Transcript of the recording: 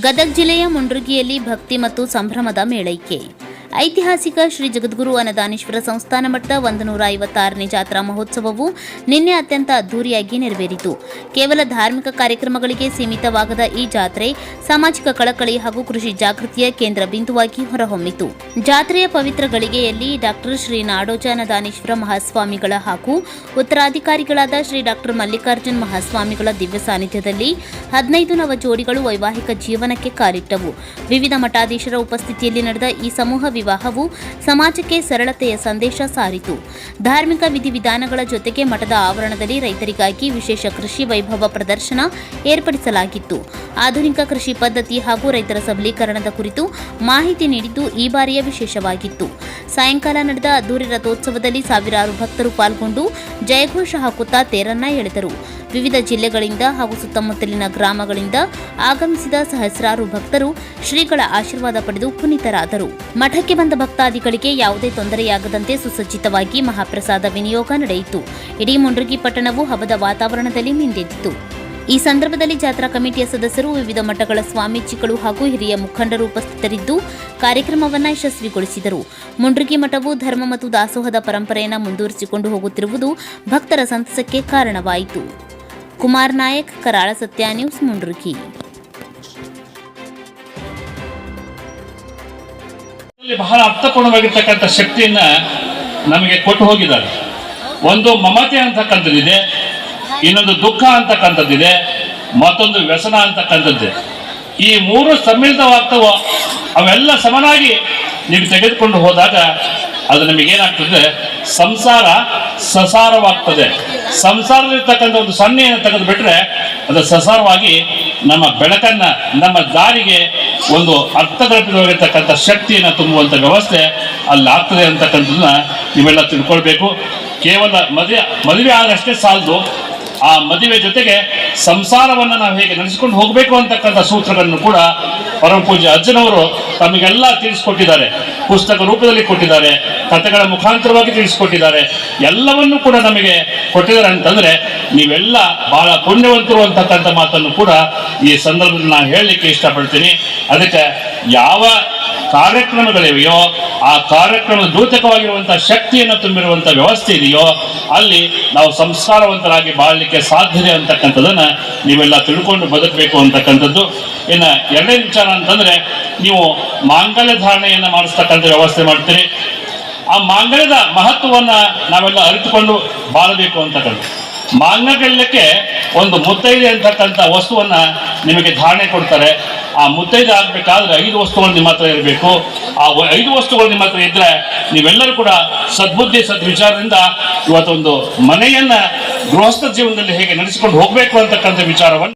ಗದಗ ಜಿಲ್ಲೆಯ ಮುಂಡ್ರಗಿಯಲ್ಲಿ ಭಕ್ತಿ ಮತ್ತು ಸಂಭ್ರಮದ ಮೇಳೈಕೆ. ಐತಿಹಾಸಿಕ ಶ್ರೀ ಜಗದ್ಗುರು ಅನ್ನದಾನೀಶ್ವರ ಸಂಸ್ಥಾನ ಮಠದ 156ನೇ ಜಾತ್ರಾ ಮಹೋತ್ಸವವು ನಿನ್ನೆ ಅತ್ಯಂತ ಅದ್ದೂರಿಯಾಗಿ ನೆರವೇರಿತು. ಕೇವಲ ಧಾರ್ಮಿಕ ಕಾರ್ಯಕ್ರಮಗಳಿಗೆ ಸೀಮಿತವಾಗದ ಈ ಜಾತ್ರೆ ಸಾಮಾಜಿಕ ಕಳಕಳಿ ಹಾಗೂ ಕೃಷಿ ಜಾಗೃತಿಯ ಕೇಂದ್ರ ಬಿಂದುವಾಗಿ ಹೊರಹೊಮ್ಮಿತು. ಜಾತ್ರೆಯ ಪವಿತ್ರ ಗಳಿಗೆಯಲ್ಲಿ ಡಾಕ್ಟರ್ ಶ್ರೀ ನಾಡೋಜ ಅನ್ನದಾನೀಶ್ವರ ಮಹಾಸ್ವಾಮಿಗಳ ಹಾಗೂ ಉತ್ತರಾಧಿಕಾರಿಗಳಾದ ಶ್ರೀ ಡಾಕ್ಟರ್ ಮಲ್ಲಿಕಾರ್ಜುನ್ ಮಹಾಸ್ವಾಮಿಗಳ ದಿವ್ಯ ಸಾನ್ನಿಧ್ಯದಲ್ಲಿ 15 ನವ ಜೋಡಿಗಳು ವೈವಾಹಿಕ ಜೀವನಕ್ಕೆ ಕಾಲಿಟ್ಟವು. ವಿವಿಧ ಮಠಾಧೀಶರ ಉಪಸ್ಥಿತಿಯಲ್ಲಿ ನಡೆದ ಈ ಸಮೂಹ ವಿವಾಹವು ಸಮಾಜಕ್ಕೆ ಸರಳತೆಯ ಸಂದೇಶ ಸಾರಿತು. ಧಾರ್ಮಿಕ ವಿಧಿವಿಧಾನಗಳ ಜೊತೆಗೆ ಮಠದ ಆವರಣದಲ್ಲಿ ರೈತರಿಗಾಗಿ ವಿಶೇಷ ಕೃಷಿ ವೈಭವ ಪ್ರದರ್ಶನ ಏರ್ಪಡಿಸಲಾಗಿತ್ತು. ಆಧುನಿಕ ಕೃಷಿ ಪದ್ಧತಿ ಹಾಗೂ ರೈತರ ಸಬಲೀಕರಣದ ಕುರಿತು ಮಾಹಿತಿ ನೀಡಿದ್ದು ಈ ಬಾರಿಯ ವಿಶೇಷವಾಗಿತ್ತು. ಸಾಯಂಕಾಲ ನಡೆದ ಅದ್ದೂರಿ ರಥೋತ್ಸವದಲ್ಲಿ ಸಾವಿರಾರು ಭಕ್ತರು ಪಾಲ್ಗೊಂಡು ಜಯಘೋಷ ಹಾಕುತ್ತಾ ತೇರನ್ನ ಎಳೆದರು. ವಿವಿಧ ಜಿಲ್ಲೆಗಳಿಂದ ಹಾಗೂ ಸುತ್ತಮುತ್ತಲಿನ ಗ್ರಾಮಗಳಿಂದ ಆಗಮಿಸಿದ ಸಹಸ್ರಾರು ಭಕ್ತರು ಶ್ರೀಗಳ ಆಶೀರ್ವಾದ ಪಡೆದು ಪುನೀತರಾದರು. ಮಠಕ್ಕೆ ಬಂದ ಭಕ್ತಾದಿಗಳಿಗೆ ಯಾವುದೇ ತೊಂದರೆಯಾಗದಂತೆ ಸುಸಜ್ಜಿತವಾಗಿ ಮಹಾಪ್ರಸಾದ ವಿನಿಯೋಗ ನಡೆಯಿತು. ಇಡೀ ಮುಂಡ್ರಗಿ ಪಟ್ಟಣವು ಹಬ್ಬದ ವಾತಾವರಣದಲ್ಲಿ ಮಿಂದೆದ್ದಿತು. ಈ ಸಂದರ್ಭದಲ್ಲಿ ಜಾತ್ರಾ ಕಮಿಟಿಯ ಸದಸ್ಯರು, ವಿವಿಧ ಮಠಗಳ ಸ್ವಾಮೀಜಿಗಳು ಹಾಗೂ ಹಿರಿಯ ಮುಖಂಡರು ಉಪಸ್ಥಿತರಿದ್ದು ಕಾರ್ಯಕ್ರಮವನ್ನು ಯಶಸ್ವಿಗೊಳಿಸಿದರು. ಮುಂಡ್ರಗಿ ಮಠವು ಧರ್ಮ ಮತ್ತು ದಾಸೋಹದ ಪರಂಪರೆಯನ್ನು ಮುಂದುವರಿಸಿಕೊಂಡು ಹೋಗುತ್ತಿರುವುದು ಭಕ್ತರ ಸಂತಸಕ್ಕೆ ಕಾರಣವಾಯಿತು. ಕುಮಾರ್ ನಾಯಕ್, ಕರಾಳ ಸತ್ಯ ನ್ಯೂಸ್, ಮುಂಡ್ರಗಿ. ಬಹಳ ಅರ್ಥಪೂರ್ಣವಾಗಿರ್ತಕ್ಕಂಥ ಶಕ್ತಿಯನ್ನ ನಮಗೆ ಕೊಟ್ಟು ಹೋಗಿದ್ದಾರೆ. ಒಂದು ಮಮತೆ ಅಂತಕ್ಕಂಥದ್ದಿದೆ, ಇನ್ನೊಂದು ದುಃಖ ಅಂತಕ್ಕಂಥದ್ದಿದೆ, ಮತ್ತೊಂದು ವ್ಯಸನ ಅಂತಕ್ಕಂಥದ್ದಿದೆ. ಈ ಮೂರು ಸಮ್ಮಿಳಿತವಾಗ್ತವೋ ಅವೆಲ್ಲ ಸಮನಾಗಿ ನೀವು ತೆಗೆದುಕೊಂಡು ಹೋದಾಗ ಅದು ನಮಗೇನಾಗ್ತದೆ, ಸಂಸಾರ ಸಸಾರವಾಗ್ತದೆ. ಸಂಸಾರದಲ್ಲಿರ್ತಕ್ಕಂಥ ಒಂದು ಸೊನ್ನೆಯನ್ನು ತೆಗೆದು ಬಿಟ್ರೆ ಅದು ಸಸಾರವಾಗಿ ನಮ್ಮ ಬೆಳಕನ್ನ, ನಮ್ಮ ದಾರಿಗೆ ಒಂದು ಅರ್ಥಗರ್ಭಿತವಾಗಿರ್ತಕ್ಕಂಥ ಶಕ್ತಿಯನ್ನು ತುಂಬುವಂಥ ವ್ಯವಸ್ಥೆ ಅಲ್ಲಿ ಆಗ್ತದೆ ಅಂತಕ್ಕಂಥದ್ದನ್ನ ನೀವೆಲ್ಲ ತಿಳ್ಕೊಳ್ಬೇಕು. ಕೇವಲ ಮದುವೆ ಆಗಷ್ಟೇ ಸಾಲದು, ಆ ಮದುವೆ ಜೊತೆಗೆ ಸಂಸಾರವನ್ನು ನಾವು ಹೇಗೆ ನಡೆಸಿಕೊಂಡು ಹೋಗಬೇಕು ಅಂತಕ್ಕಂಥ ಸೂತ್ರಗಳನ್ನು ಕೂಡ ಪರಮ ಪೂಜ್ಯ ಅಜ್ಜನವರು ತಮಗೆಲ್ಲ ತಿಳಿಸ್ಕೊಟ್ಟಿದ್ದಾರೆ. ಪುಸ್ತಕ ರೂಪದಲ್ಲಿ ಕೊಟ್ಟಿದ್ದಾರೆ, ಕಥೆಗಳ ಮುಖಾಂತರವಾಗಿ ತಿಳಿಸ್ಕೊಟ್ಟಿದ್ದಾರೆ. ಎಲ್ಲವನ್ನೂ ಕೂಡ ನಮಗೆ ಕೊಟ್ಟಿದ್ದಾರೆ ಅಂತಂದ್ರೆ ನೀವೆಲ್ಲ ಬಹಳ ಪುಣ್ಯವಂತರು ಅಂತಕ್ಕಂಥ ಮಾತನ್ನು ಕೂಡ ಈ ಸಂದರ್ಭದಲ್ಲಿ ನಾನು ಹೇಳಲಿಕ್ಕೆ ಇಷ್ಟಪಡ್ತೀನಿ. ಅದಕ್ಕೆ ಯಾವ ಕಾರ್ಯಕ್ರಮಗಳಿವೆಯೋ ಆ ಕಾರ್ಯಕ್ರಮದ ದೂತಕವಾಗಿರುವಂತಹ ಶಕ್ತಿಯನ್ನು ತುಂಬಿರುವಂಥ ವ್ಯವಸ್ಥೆ ಇದೆಯೋ ಅಲ್ಲಿ ನಾವು ಸಂಸ್ಕಾರವಂತರಾಗಿ ಬಾಳಲಿಕ್ಕೆ ಸಾಧ್ಯತೆ ಅಂತಕ್ಕಂಥದ್ದನ್ನ ನೀವೆಲ್ಲ ತಿಳ್ಕೊಂಡು ಬದುಕಬೇಕು ಅಂತಕ್ಕಂಥದ್ದು. ಇನ್ನು ಎರಡನೇ ವಿಚಾರ ಅಂತಂದ್ರೆ, ನೀವು ಮಾಂಗಲ್ಯ ಧಾರಣೆಯನ್ನು ಮಾಡಿಸ್ತಕ್ಕಂಥ ವ್ಯವಸ್ಥೆ ಮಾಡ್ತೀರಿ. ಆ ಮಾಂಗಲ್ಯದ ಮಹತ್ವವನ್ನ ನಾವೆಲ್ಲ ಅರಿತುಕೊಂಡು ಬಾಳಬೇಕು ಅಂತಕ್ಕಂಥ. ಮಾಂಗಲ್ಯಕ್ಕೆ ಒಂದು ಮುತ್ತೈದೆ ಅಂತಕ್ಕಂಥ ವಸ್ತುವನ್ನ ನಿಮಗೆ ಧಾರಣೆ ಕೊಡ್ತಾರೆ. ಆ ಮುತ್ತೈದೆ ಆಗ್ಬೇಕಾದ್ರೆ 5 ವಸ್ತುಗಳು ನಿಮ್ಮ ಹತ್ರ ಇರಬೇಕು. ಆ 5 ವಸ್ತುಗಳು ನಿಮ್ಮ ಹತ್ರ ಇದ್ರೆ ನೀವೆಲ್ಲರೂ ಕೂಡ ಸದ್ಬುದ್ಧಿ ಸದ್ವಿಚಾರದಿಂದ ಇವತ್ತೊಂದು ಮನೆಯನ್ನ ಗೃಹಸ್ಥ ಜೀವನದಲ್ಲಿ ಹೇಗೆ ನಡೆಸಿಕೊಂಡು ಹೋಗ್ಬೇಕು ಅಂತಕ್ಕಂಥ ವಿಚಾರವನ್ನು